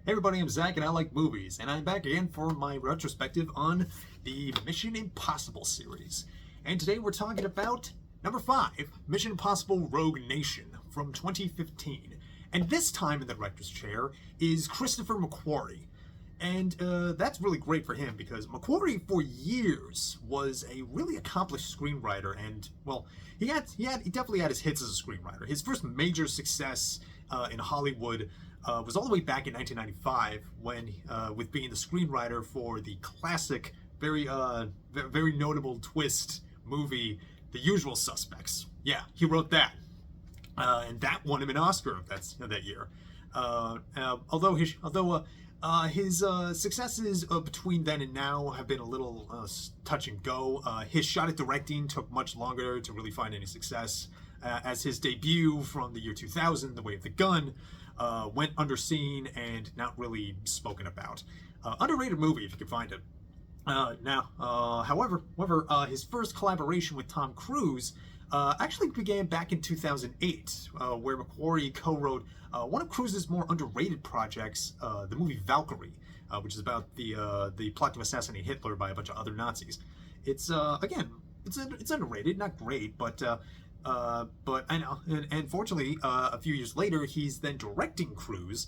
Hey everybody, I'm Zach and I like movies, and I'm back again for my retrospective on the Mission Impossible series. And today we're talking about number 5, Mission Impossible Rogue Nation from 2015. And this time in the director's chair is Christopher McQuarrie. And that's really great for him because McQuarrie for years was a really accomplished screenwriter, and well, he definitely had his hits as a screenwriter. His first major success in Hollywood was all the way back in 1995 when, with being the screenwriter for the classic, very notable twist movie, The Usual Suspects. Yeah, he wrote that, and that won him an Oscar that year. Although his successes between then and now have been a little touch and go. His shot at directing took much longer to really find any success, as his debut from the year 2000, The Way of the Gun, went underseen and not really spoken about. Underrated movie if you can find it. However, his first collaboration with Tom Cruise actually began back in 2008, where McQuarrie co-wrote one of Cruise's more underrated projects, the movie Valkyrie, which is about the plot to assassinate Hitler by a bunch of other Nazis. It's it's underrated, not great, but I know, and fortunately, a few years later, he's then directing Cruise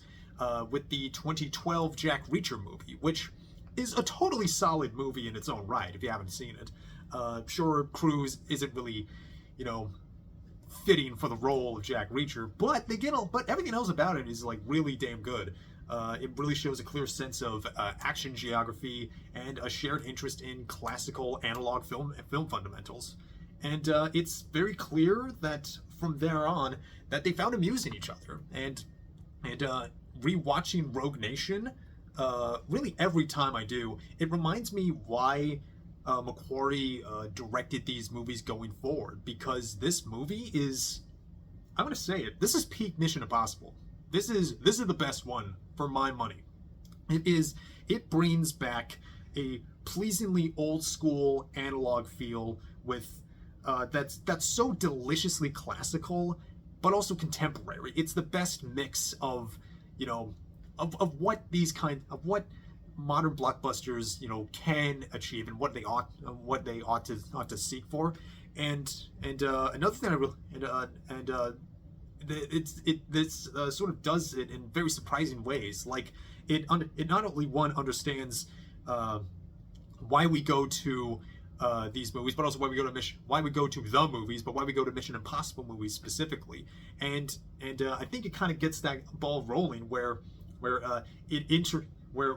with the 2012 Jack Reacher movie, which is a totally solid movie in its own right, if you haven't seen it. Sure, Cruise isn't really, fitting for the role of Jack Reacher, but but everything else about it is like really damn good. It really shows a clear sense of action geography and a shared interest in classical analog film fundamentals. And it's very clear that from there on that they found amusing each other. And rewatching Rogue Nation, really every time I do, it reminds me why McQuarrie directed these movies going forward, because this movie is, I'm gonna say it, this is peak Mission Impossible. This is the best one for my money. It brings back a pleasingly old school analog feel with that's so deliciously classical but also contemporary. It's the best mix of what modern blockbusters can achieve and what they ought to seek for. And another thing I really this sort of does it in very surprising ways. Like it not only understands why we go to these movies, but also why we go to the movies, but why we go to Mission Impossible movies specifically. And I think it kind of gets that ball rolling where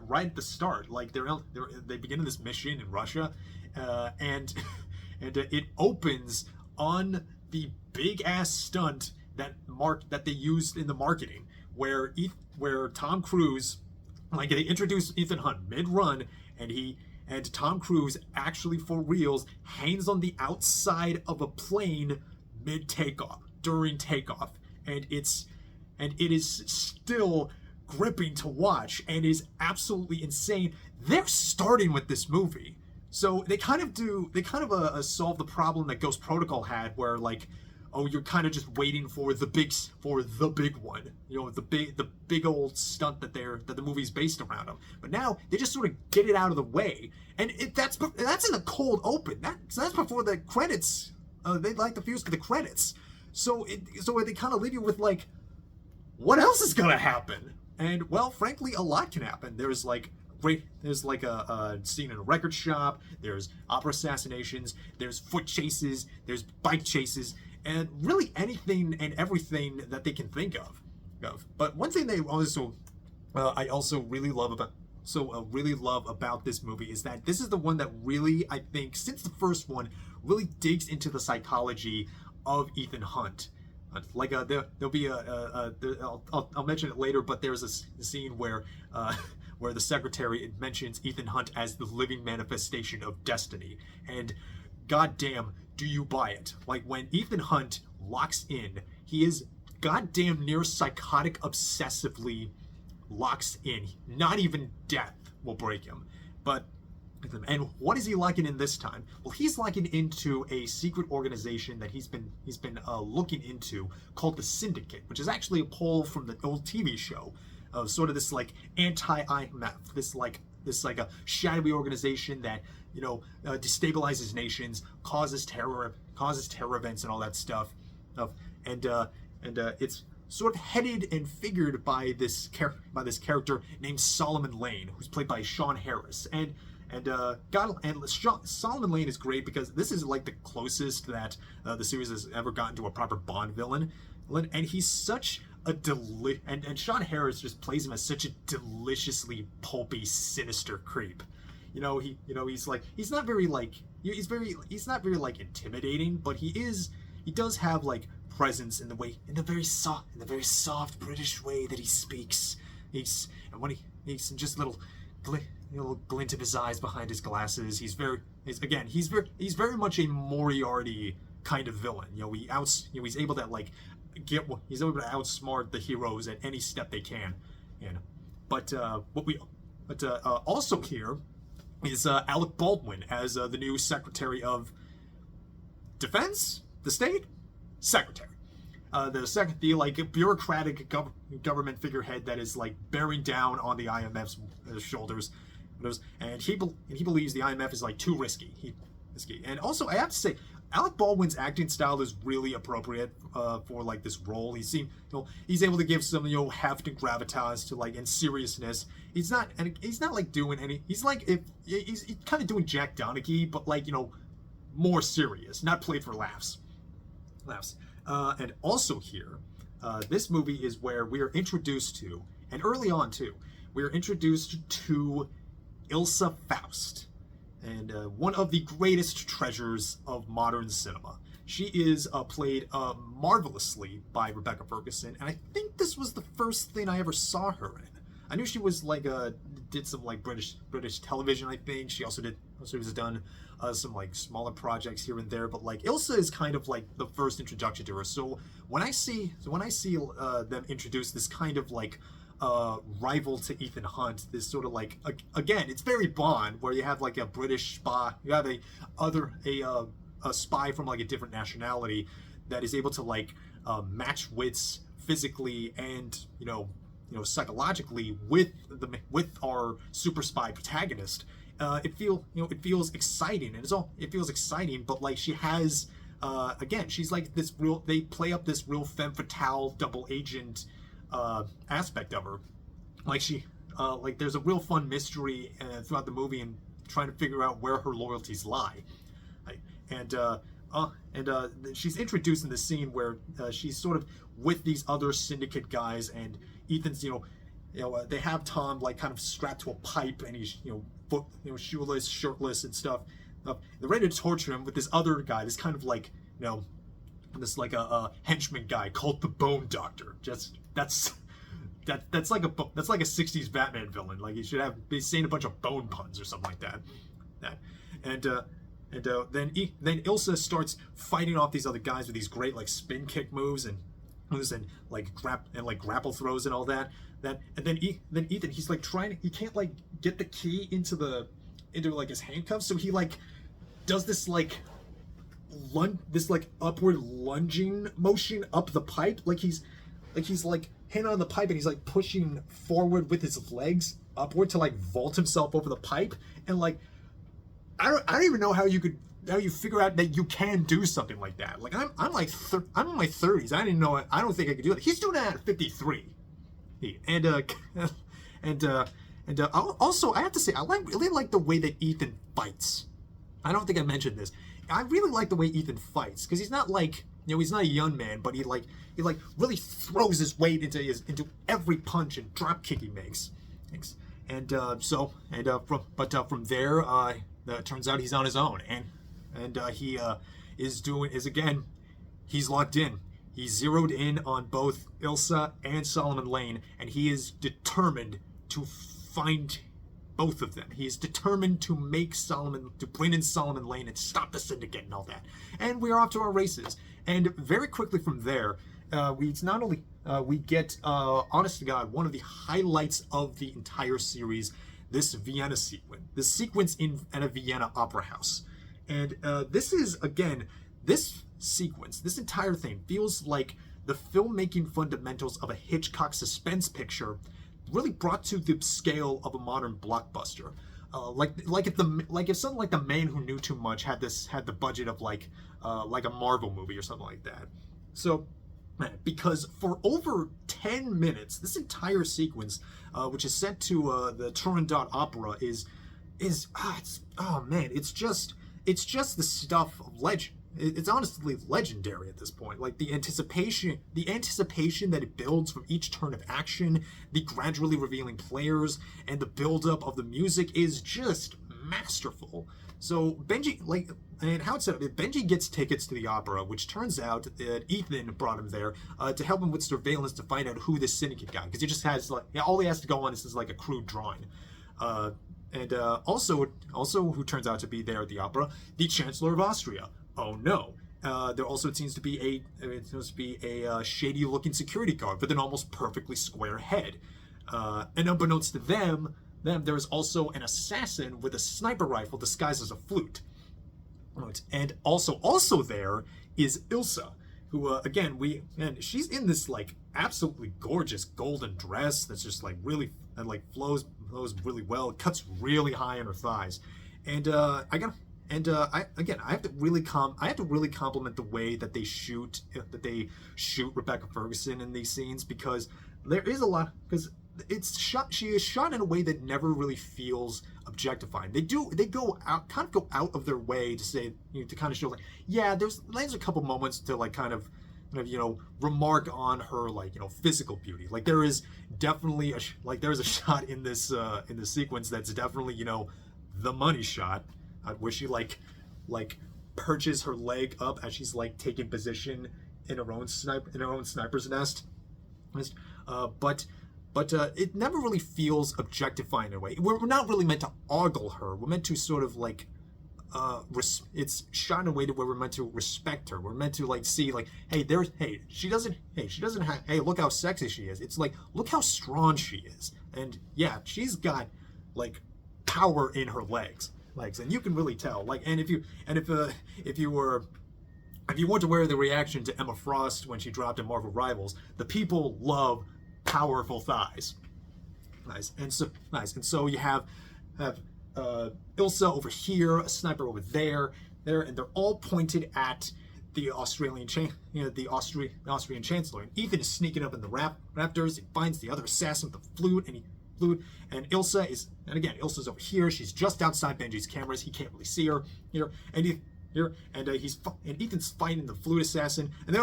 right at the start, like they begin this mission in Russia, and it opens on the big ass stunt that they used in the marketing, where Tom Cruise, like they introduce Ethan Hunt mid-run, and Tom Cruise actually for reals hangs on the outside of a plane mid-takeoff, during takeoff, and it is still gripping to watch and is absolutely insane. They're starting with this movie, so they kind of solve the problem that Ghost Protocol had, where like, oh, you're kind of just waiting for the big one, the big old stunt that the movie's based around them. But now they just sort of get it out of the way, and that's in the cold open. That's before the credits. They like the fuse to the credits, so they kind of leave you with like, what else is gonna happen? And well, frankly, a lot can happen. There's like a scene in a record shop. There's opera assassinations. There's foot chases. There's bike chases. And really anything and everything that they can think of. But one thing I also really love about this movie is that this is the one that really, I think, since the first one, really digs into the psychology of Ethan Hunt. Like there'll be I'll mention it later, but there's a scene where the secretary mentions Ethan Hunt as the living manifestation of destiny, and goddamn, do you buy it? Like when Ethan Hunt locks in, he is goddamn near psychotic obsessively locks in. Not even death will break him. And what is he locking in this time? Well, he's locking into a secret organization that he's been looking into, called the Syndicate, which is actually a poll from the old TV show. sort of this like anti-IMF, this like a shadowy organization that destabilizes nations, causes terror events and all that stuff, and it's sort of headed and figured by this character named Solomon Lane, who's played by Sean Harris. Solomon Lane is great because this is like the closest that the series has ever gotten to a proper Bond villain, and he's such a and Sean Harris just plays him as such a deliciously pulpy, sinister creep. He's not very like intimidating, but he does have like presence in the very soft British way that he speaks. He's just little glint of his eyes behind his glasses. He's very much a Moriarty kind of villain. He's able to outsmart the heroes at any step they can. But also here is Alec Baldwin as the new Secretary of Defense, the state secretary. The bureaucratic government figurehead that is like bearing down on the IMF's shoulders, and he believes the IMF is like too risky. And also I have to say, Alec Baldwin's acting style is really appropriate for like this role. He's able to give some heft and gravitas to and seriousness. He's not like doing any. He's kind of doing Jack Donaghy, but more serious, not played for laughs. And also here, this movie is where we are introduced to, and early on too, we are introduced to Ilsa Faust, and one of the greatest treasures of modern cinema. She is played marvelously by Rebecca Ferguson, and I think this was the first thing I ever saw her in. I knew she was did some British television. I think she also has done some smaller projects here and there, but Ilsa is kind of the first introduction to her. So when I see them introduce this kind of rival to Ethan Hunt, this sort of again, it's very Bond, where you have a British spy, you have a spy from a different nationality that is able to match wits physically and psychologically with our super spy protagonist. It feels exciting, and it feels exciting, but she has again, she's this real, they play up this real femme fatale double agent aspect of her. There's a real fun mystery throughout the movie and trying to figure out where her loyalties lie. And she's introduced in the scene where she's sort of with these other syndicate guys, and Ethan's they have Tom kind of strapped to a pipe, and he's shoeless, shirtless and stuff. They're ready to torture him with this other guy, this kind of this a henchman guy called the Bone Doctor. That's like a 60s Batman villain. He should be saying a bunch of bone puns or something like that. Then Ilsa starts fighting off these other guys with these great spin kick moves and grapple throws and all that. And then Ethan, he's he can't get the key into his handcuffs, so he does this upward lunging motion up the pipe, he's hand on the pipe, and he's pushing forward with his legs upward to vault himself over the pipe. And I don't even know how you figure out that you can do something like that. I'm in my 30s. I don't think I could do that. He's doing that at 53. Also I have to say, I really like the way that Ethan fights. I don't think I mentioned this. I really like the way Ethan fights, because he's not he's not a young man, but he really throws his weight into every punch and drop kick he makes. From there, it turns out he's on his own, and he's locked in. He's zeroed in on both Ilsa and Solomon Lane, and he is determined to find both of them. He is determined to bring in Solomon Lane and stop the syndicate and all that. And we are off to our races. And very quickly from there, we get, honest to God, one of the highlights of the entire series, this Vienna sequence. This sequence at a Vienna opera house. And this sequence, this entire thing feels like the filmmaking fundamentals of a Hitchcock suspense picture really brought to the scale of a modern blockbuster. If something like The Man Who Knew Too Much had the budget of like a Marvel movie or something like that. So, because for over 10 minutes, this entire sequence, which is set to the Turandot opera, it's just the stuff of legend. It's honestly legendary at this point. Like the anticipation that it builds from each turn of action, the gradually revealing players, and the buildup of the music is just masterful. So Benji, and how it's set up, Benji gets tickets to the opera, which turns out that Ethan brought him there to help him with surveillance to find out who this syndicate guy, because he just has all he has to go on is like a crude drawing. And also who turns out to be there at the opera, the Chancellor of Austria. Oh no. There also seems to be a shady-looking security guard with an almost perfectly square head. And unbeknownst to them, there is also an assassin with a sniper rifle disguised as a flute. And also there is Ilsa, who she's in this like absolutely gorgeous golden dress that's just like really flows really well. It cuts really high on her thighs, and I have to really compliment the way that they shoot Rebecca Ferguson in these scenes, because there is a lot, because she is shot in a way that never really feels objectifying. They go out of their way to say, to kind of show there's a couple moments to remark on her physical beauty. Like there is definitely a shot in this sequence that's definitely the money shot, where she perches her leg up as she's taking position in her own sniper's nest. But it never really feels objectifying in a way. We're not really meant to ogle her. We're meant to sort of it's shot in a way to where we're meant to respect her. We're meant to see she doesn't have, hey, look how sexy she is. It's look how strong she is. And yeah, she's got power in her legs, and you can really tell. If you weren't aware of the reaction to Emma Frost when she dropped in Marvel Rivals, the people love powerful thighs. Nice. And so you have Ilsa over here, a sniper over there, and they're all pointed at the Austrian Chancellor. And Ethan is sneaking up in the rafters. He finds the other assassin with the flute, and Ilsa's over here. She's just outside Benji's cameras. He can't really see her here, and Ethan's fighting the flute assassin. And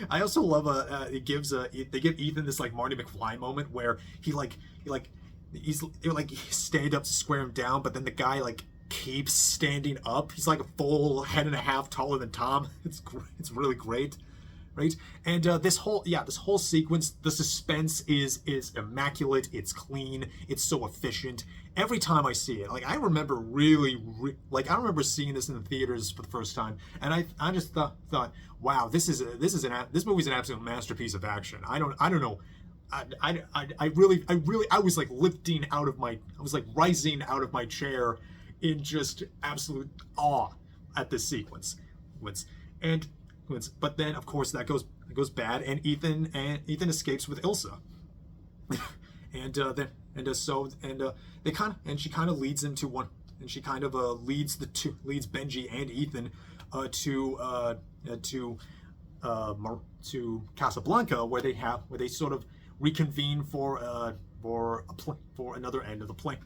I also love they give Ethan this Marty McFly moment where he stand up to square him down, but then the guy keeps standing up. He's like a full head and a half taller than Tom. It's really great, right? And this whole sequence, the suspense is immaculate. It's clean. It's so efficient. Every time I see it, I remember I remember seeing this in the theaters for the first time, and I just thought, wow, this movie's an absolute masterpiece of action. I don't know. I was rising out of my chair in just absolute awe at this sequence. But then of course that goes bad, and Ethan escapes with Ilsa. She kind of leads him to one, and she kind of leads Benji and Ethan to Casablanca, where they sort of reconvene for another end of a plan.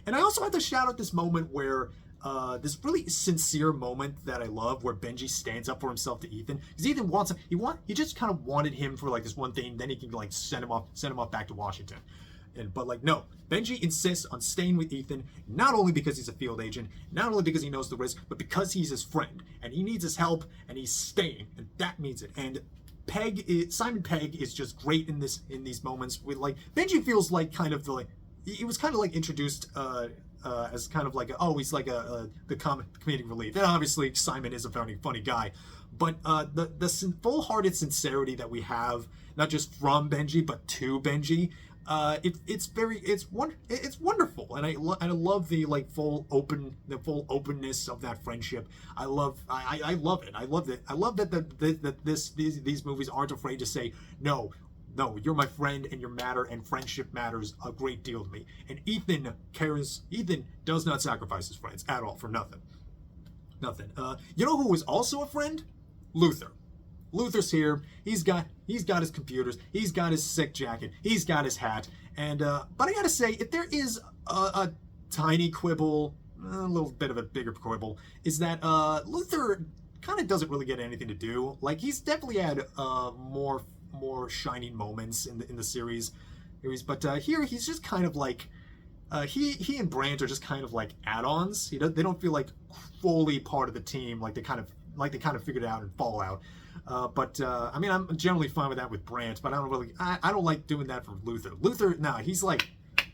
And I also have to shout out this moment where this really sincere moment that I love, where Benji stands up for himself to Ethan, because Ethan he just kind of wanted him for this one thing, then he can send him off back to Washington. But no, Benji insists on staying with Ethan, not only because he's a field agent, not only because he knows the risk, but because he's his friend and he needs his help, and he's staying, and that means it. And Simon Pegg is just great in these moments. With Benji feels he was kind of introduced as kind of he's the comedic relief. And obviously Simon is a very funny guy, but the full-hearted sincerity that we have, not just from Benji but to Benji, it's wonderful, and I love the full openness of that friendship. I love it. I love that these movies aren't afraid to say, no, no, you're my friend and you matter, and friendship matters a great deal to me. And Ethan does not sacrifice his friends at all for nothing. Nothing. You know who was also a friend? Luther. Luther's here. He's got his computers. He's got his sick jacket. He's got his hat. And but I gotta say, if there is a tiny quibble, a little bit of a bigger quibble, is that Luther kind of doesn't really get anything to do. Like, he's definitely had more shining moments in the series, but here he's just kind of like he and Brandt are just kind of like add-ons. They don't feel like fully part of the team, like they kind of figured it out in Fallout. But I mean, I'm generally fine with that with Brandt, but I don't like doing that for Luther. Luther, nah, he's like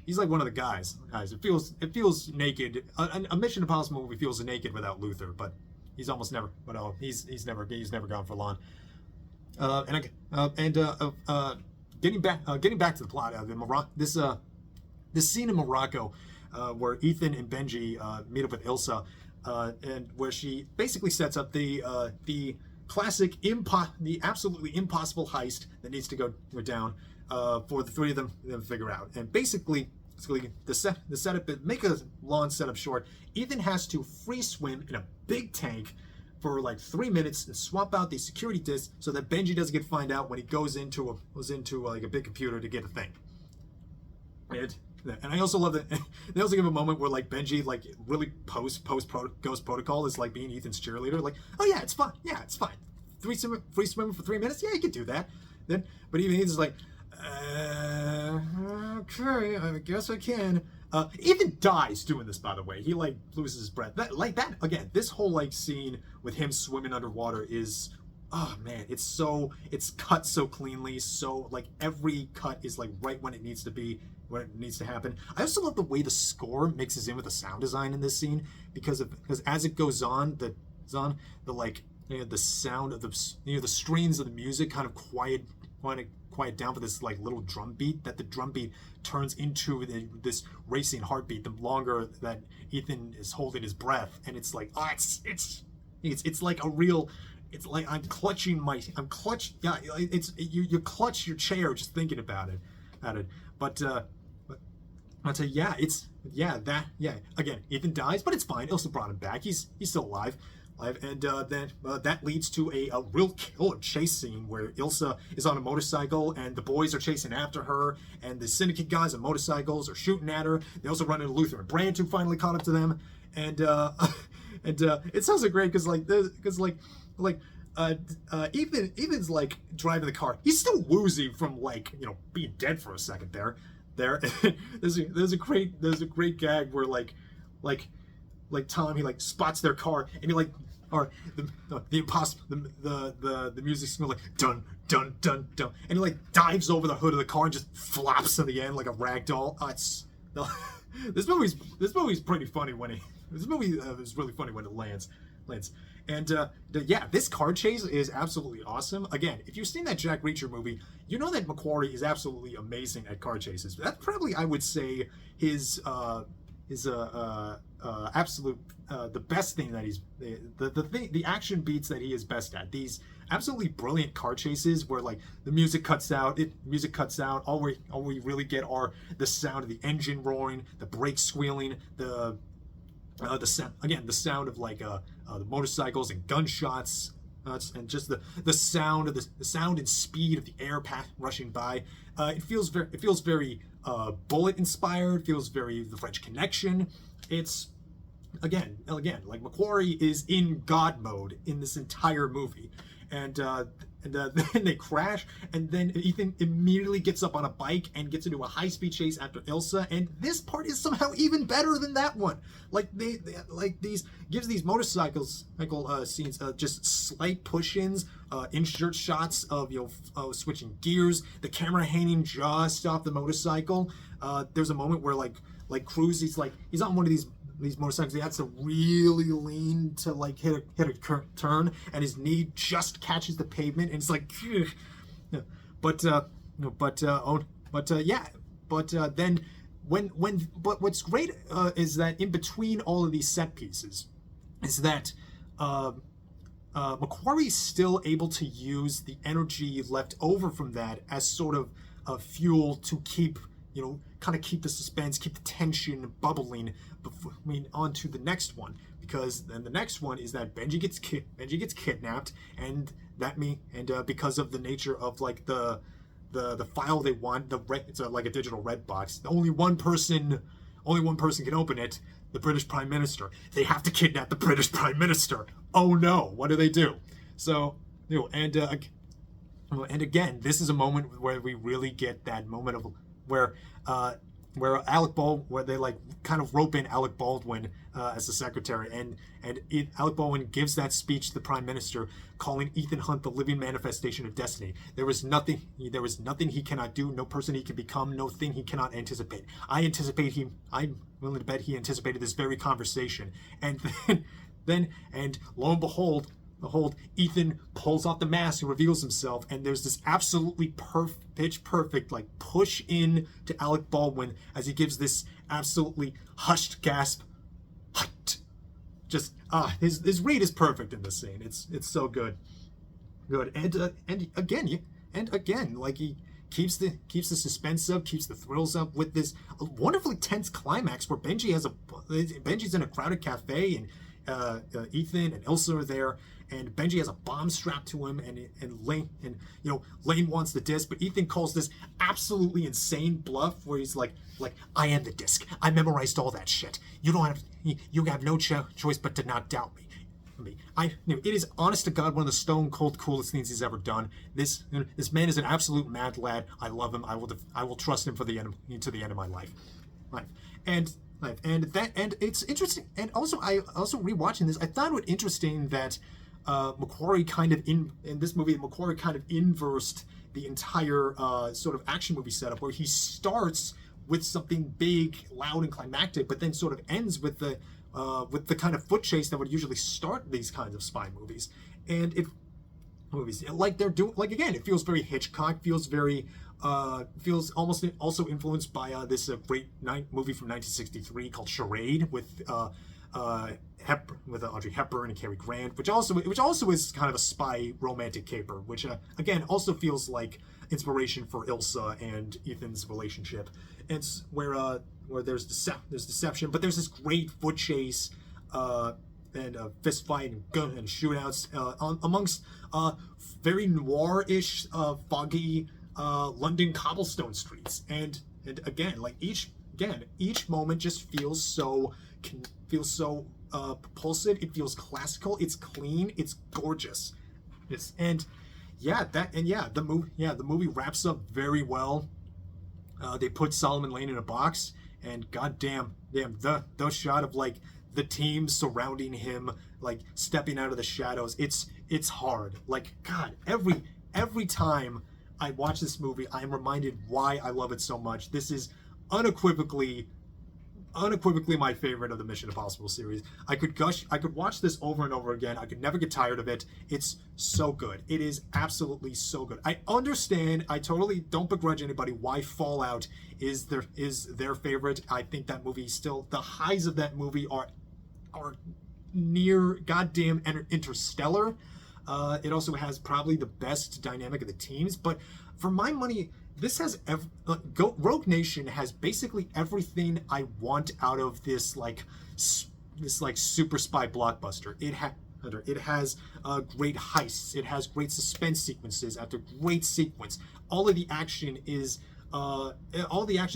one of the guys. It feels naked. A Mission Impossible movie feels naked without Luther, but he's almost never. But he's never gone for long. Getting back to the plot, this scene in Morocco, where Ethan and Benji meet up with Ilsa, and where she basically sets up the classic the absolutely impossible heist that needs to go down for the three of them to figure out. And basically the setup, make a long setup short, Ethan has to free swim in a big tank for like 3 minutes and swap out these security disks so that Benji doesn't get find out when he goes into like a big computer to get a thing. And I also love that they also give a moment where like Benji like really Ghost Protocol is like being Ethan's cheerleader, like, oh yeah, it's fine, free swimming for 3 minutes, yeah, you can do that. Then, but even Ethan's like, okay, I guess I can. Ethan dies doing this, by the way. He like loses his breath. That again. This whole like scene with him swimming underwater is, oh man, it's cut so cleanly. So like every cut is like right when it needs to be, when it needs to happen. I also love the way the score mixes in with the sound design in this scene because as it goes on, the like, you know, the sound of the strings of the music kind of quiet down for this like little drum beat, that the drum beat turns into this racing heartbeat the longer that Ethan is holding his breath. And it's like, oh, it's like a real, it's like you clutch your chair just thinking about it. Again, Ethan dies, but it's fine. Ilsa brought him back. He's still alive. And then that leads to a real killer chase scene where Ilsa is on a motorcycle and the boys are chasing after her, and the syndicate guys on motorcycles are shooting at her. They also run into Luther and Brandt, who finally caught up to them. And it sounds so great because Ethan's like driving the car. He's still woozy from like, you know, being dead for a second there. There's a great gag where like Tom, he like spots their car and he like, or the music's like dun dun dun dun, and he like dives over the hood of the car and just flops to the end like a rag doll. This movie's pretty funny this movie is really funny when it lands. And this car chase is absolutely awesome. Again, if you've seen that Jack Reacher movie, you know that McQuarrie is absolutely amazing at car chases. That's probably, I would say, his absolute the best thing that he's the action beats that he is best at. These absolutely brilliant car chases where like the music cuts out. All we really get are the sound of the engine roaring, the brakes squealing, the sound of like the motorcycles and gunshots, and just the sound of the sound and speed of the air rushing by. It feels very Bullet inspired. Feels very The French Connection. It's again like McQuarrie is in God mode in this entire movie, and then they crash, and then Ethan immediately gets up on a bike and gets into a high-speed chase after Ilsa, and this part is somehow even better than that one. Like they gives these motorcycle scenes just slight push-ins, insert shots of switching gears, the camera hanging just off the motorcycle. There's a moment where like Cruz, he's on one of these motorcycles. He has to really lean to like hit a turn, and his knee just catches the pavement, and it's like, what's great is that in between all of these set pieces is that McQuarrie's still able to use the energy left over from that as sort of fuel to keep, kind of keep the suspense, keep the tension bubbling before, on to the next one. Because then the next one is that Benji gets kidnapped, and because of the nature of like the file they want, it's like a digital red box. Only one person can open it. The British Prime Minister. They have to kidnap the British Prime Minister. Oh no! What do? So, and again, this is a moment where we really get that moment of where they like kind of rope in Alec Baldwin as the secretary, and Alec Baldwin gives that speech to the Prime Minister, calling Ethan Hunt the living manifestation of destiny. There was nothing he cannot do, no person he can become, no thing he cannot anticipate. I'm willing to bet he anticipated this very conversation, and then lo and behold, Ethan pulls off the mask and reveals himself, and there's this absolutely pitch perfect like push in to Alec Baldwin as he gives this absolutely hushed gasp. Just his read is perfect in this scene. It's so good, and again, like he keeps the suspense up, keeps the thrills up with this wonderfully tense climax where Benji's in a crowded cafe, and Ethan and Ilsa are there, and Benji has a bomb strapped to him, and Lane wants the disc, but Ethan calls this absolutely insane bluff where he's like, I am the disc. I memorized all that shit. You have no choice but to not doubt me. It is honest to God one of the stone cold coolest things he's ever done. This man is an absolute mad lad. I love him. I will trust him to the end of my life. And it's interesting. And also, rewatching this, I thought it interesting that McQuarrie kind of in this movie, McQuarrie kind of inversed the entire sort of action movie setup, where he starts with something big, loud, and climactic, but then sort of ends with the kind of foot chase that would usually start these kinds of spy movies. And it feels very Hitchcock, feels almost also influenced by this great movie from 1963 called Charade with Audrey Hepburn and Cary Grant, which also is kind of a spy romantic caper, which again also feels like inspiration for Ilsa and Ethan's relationship. It's where there's deception, but there's this great foot chase and fist fight and gun and shootouts amongst very noir-ish, foggy London cobblestone streets, and again, like each moment just feels so propulsive. It feels classical. It's clean. It's gorgeous. The movie wraps up very well. They put Solomon Lane in a box, and goddamn, the shot of like the team surrounding him, like stepping out of the shadows. It's hard. Like, God, every time I watch this movie, I am reminded why I love it so much. This is unequivocally my favorite of the Mission Impossible series. I could watch this over and over again. I could never get tired of it. It's so good. It is absolutely so good. I understand. I totally don't begrudge anybody why Fallout is their favorite. I think that movie still, the highs of that movie are near goddamn Interstellar. It also has probably the best dynamic of the teams, but for my money, this has Rogue Nation has basically everything I want out of this super spy blockbuster. It has great heists. It has great suspense sequences after great sequence. All the action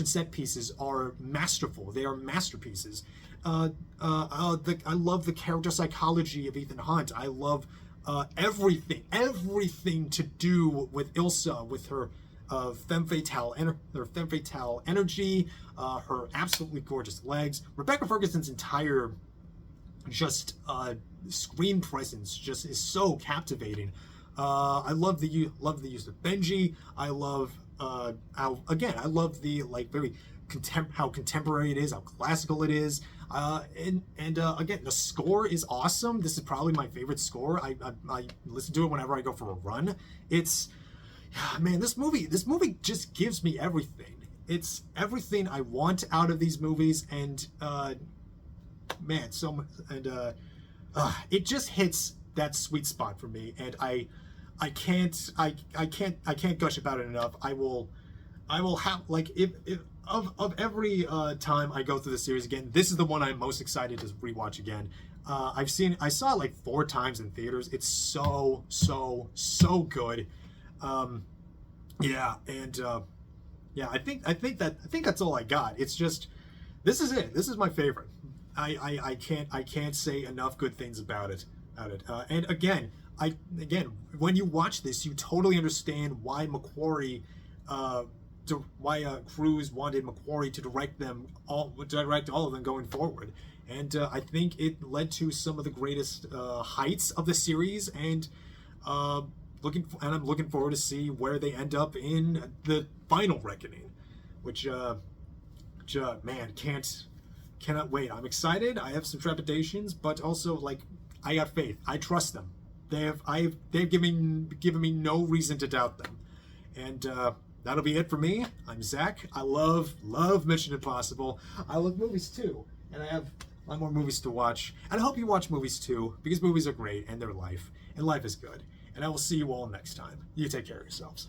set pieces are masterful. They are masterpieces. I love the character psychology of Ethan Hunt. I love everything to do with Ilsa, with her femme fatale energy, her absolutely gorgeous legs. Rebecca Ferguson's entire screen presence just is so captivating. I love the use of Benji. I love the very how contemporary it is, how classical it is. Again, the score is awesome. This is probably my favorite score. I listen to it whenever I go for a run. This movie just gives me everything. It's everything I want out of these movies, and it just hits that sweet spot for me, and I can't gush about it enough. I will have, like, if of every time I go through the series again, this is the one I'm most excited to rewatch again. I saw it like 4 times in theaters. It's so good. Yeah, and yeah, I think that's all I got. It's just, this is it. This is my favorite. I can't say enough good things about it. And again, when you watch this, you totally understand why McQuarrie, Cruise wanted McQuarrie to direct all of them going forward. And I think it led to some of the greatest heights of the series, and I'm looking forward to see where they end up in the final reckoning, which man, cannot wait. I'm excited. I have some trepidations, but also, like, I got faith. I trust them. They've given me no reason to doubt them. And that'll be it for me. I'm Zach. I love Mission Impossible. I love movies too, and I have a lot more movies to watch. And I hope you watch movies too, because movies are great and they're life, and life is good. And I will see you all next time. You take care of yourselves.